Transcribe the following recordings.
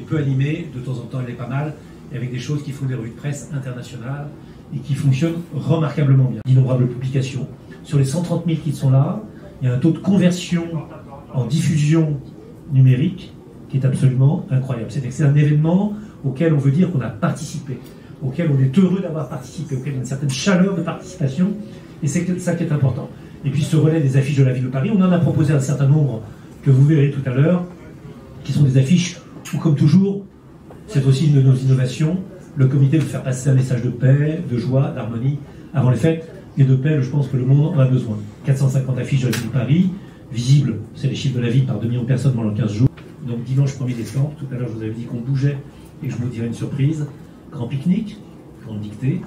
peu animée, de temps en temps elle est pas mal, et avec des choses qui font des revues de presse internationales et qui fonctionnent remarquablement bien. D'innombrables publications. Sur les 130 000 qui sont là, il y a un taux de conversion en diffusion numérique qui est absolument incroyable. C'est un événement auquel on veut dire qu'on a participé, auquel on est heureux d'avoir participé, auquel il y a une certaine chaleur de participation, et c'est ça qui est important. Et puis ce relais des affiches de la ville de Paris, on en a proposé un certain nombre que vous verrez tout à l'heure, qui sont des affiches où, comme toujours, c'est aussi une de nos innovations, le comité veut faire passer un message de paix, de joie, d'harmonie avant les fêtes, et de paix, je pense que le monde en a besoin. 450 affiches de la ville de Paris, visibles, c'est les chiffres de la ville, par 2 millions de personnes pendant 15 jours. Donc dimanche 1er décembre, tout à l'heure je vous avais dit qu'on bougeait et que je vous dirais une surprise. Grand pique-nique, grande dictée,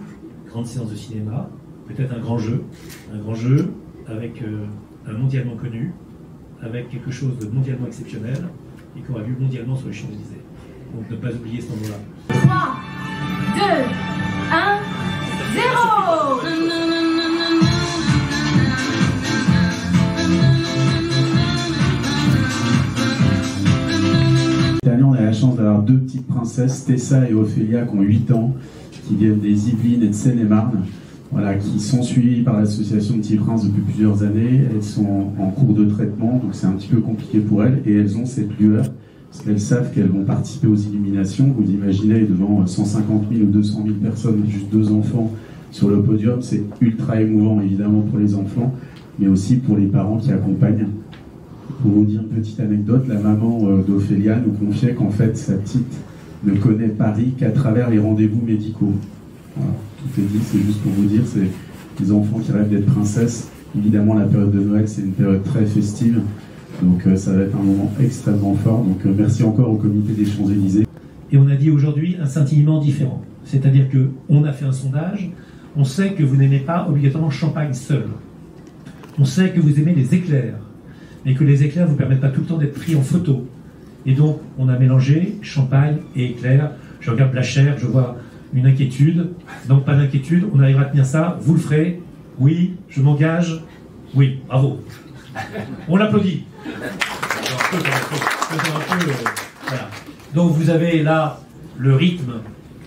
grande séance de cinéma, peut-être un grand jeu avec un mondialement connu, avec quelque chose de mondialement exceptionnel et qui aura lieu mondialement sur les Champs-Élysées. Donc ne pas oublier ce moment-là. 3, 2, 1, 0. Cette année, on a la chance d'avoir 2 petites princesses, Tessa et Ophélia, qui ont 8 ans, qui viennent des Yvelines et de Seine-et-Marne, voilà, qui sont suivies par l'association Petit Prince depuis plusieurs années. Elles sont en cours de traitement, donc c'est un petit peu compliqué pour elles, et elles ont cette lueur, parce qu'elles savent qu'elles vont participer aux illuminations. Vous imaginez, devant 150 000 ou 200 000 personnes, juste 2 enfants sur le podium, c'est ultra émouvant, évidemment, pour les enfants, mais aussi pour les parents qui accompagnent. Pour vous dire une petite anecdote, la maman d'Ophélia nous confiait qu'en fait, sa petite ne connaît Paris qu'à travers les rendez-vous médicaux. Voilà, tout est dit, c'est juste pour vous dire, c'est les enfants qui rêvent d'être princesses. Évidemment, la période de Noël, c'est une période très festive, donc ça va être un moment extrêmement fort. Donc merci encore au comité des Champs-Élysées. Et on a dit aujourd'hui un scintillement différent. C'est-à-dire qu'on a fait un sondage, on sait que vous n'aimez pas obligatoirement champagne seul. On sait que vous aimez les éclairs, mais que les éclairs ne vous permettent pas tout le temps d'être pris en photo. Et donc, on a mélangé champagne et éclairs. Je regarde Blacher, je vois une inquiétude. Donc, pas d'inquiétude, on arrivera à tenir ça. Vous le ferez? Oui, je m'engage. Oui, bravo. On l'applaudit. Voilà. Donc, vous avez là le rythme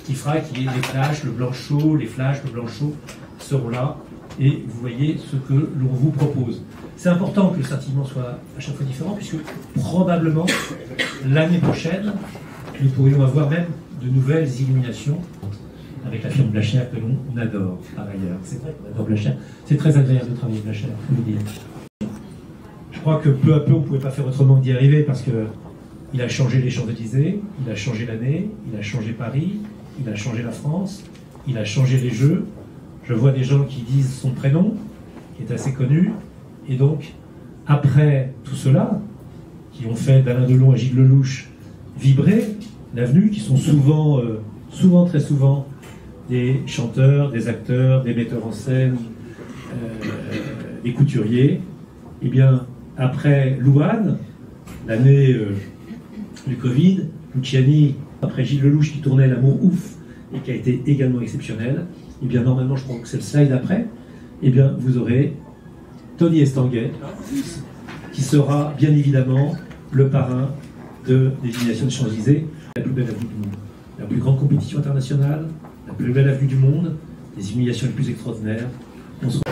qui fera qu'il y ait les flashs, le blanc chaud, les flashs, le blanc chaud seront là. Et vous voyez ce que l'on vous propose. C'est important que le scintillement soit à chaque fois différent, puisque probablement, l'année prochaine, nous pourrions avoir même de nouvelles illuminations avec la firme Blacher que l'on adore par ailleurs. C'est vrai qu'on adore Blacher. C'est très agréable de travailler avec Blacher, il faut le dire. Je crois que peu à peu, on ne pouvait pas faire autrement que d'y arriver, parce qu'il a changé les Champs-Élysées, il a changé l'année, il a changé Paris, il a changé la France, il a changé les Jeux. Je vois des gens qui disent son prénom, qui est assez connu, et donc, après tout cela, qui ont fait d'Alain Delon à Gilles Lelouch vibrer l'avenue, qui sont souvent, très souvent, des chanteurs, des acteurs, des metteurs en scène, des couturiers, et bien, après Louane, l'année du Covid, Luciani, après Gilles Lelouch qui tournait L'amour ouf, et qui a été également exceptionnel, et bien normalement, je crois que c'est le slide après, et bien vous aurez Tony Estanguet, qui sera bien évidemment le parrain de l'illumination des Champs-Élysées, la plus belle avenue du monde, la plus grande compétition internationale, la plus belle avenue du monde, les illuminations les plus extraordinaires.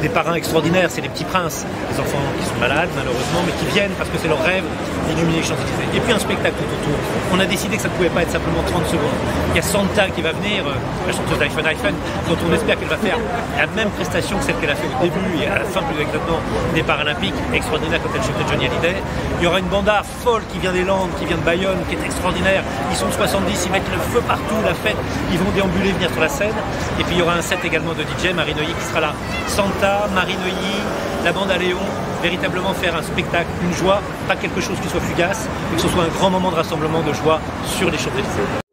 Des parrains extraordinaires, c'est les petits princes, les enfants qui sont malades malheureusement, mais qui viennent parce que c'est leur rêve d'illuminer les Champs-Élysées. Et puis un spectacle tout autour. On a décidé que ça ne pouvait pas être simplement 30 secondes. Il y a Santa qui va venir, la chanteuse d'Eiffen, dont on espère qu'elle va faire la même prestation que celle qu'elle a fait au début et à la fin plus exactement des Paralympiques, extraordinaire quand elle chantait Johnny Hallyday. Il y aura une banda folle qui vient des Landes, qui vient de Bayonne, qui est extraordinaire. Ils sont 70, ils mettent le feu partout, la fête, ils vont déambuler, venir sur la scène. Et puis il y aura un set également de DJ, Marie Neuilly qui sera là. Santa, Marie Neuilly, la bande à Léon, véritablement faire un spectacle, une joie, pas quelque chose qui soit fugace, mais que ce soit un grand moment de rassemblement, de joie sur les Champs-Élysées.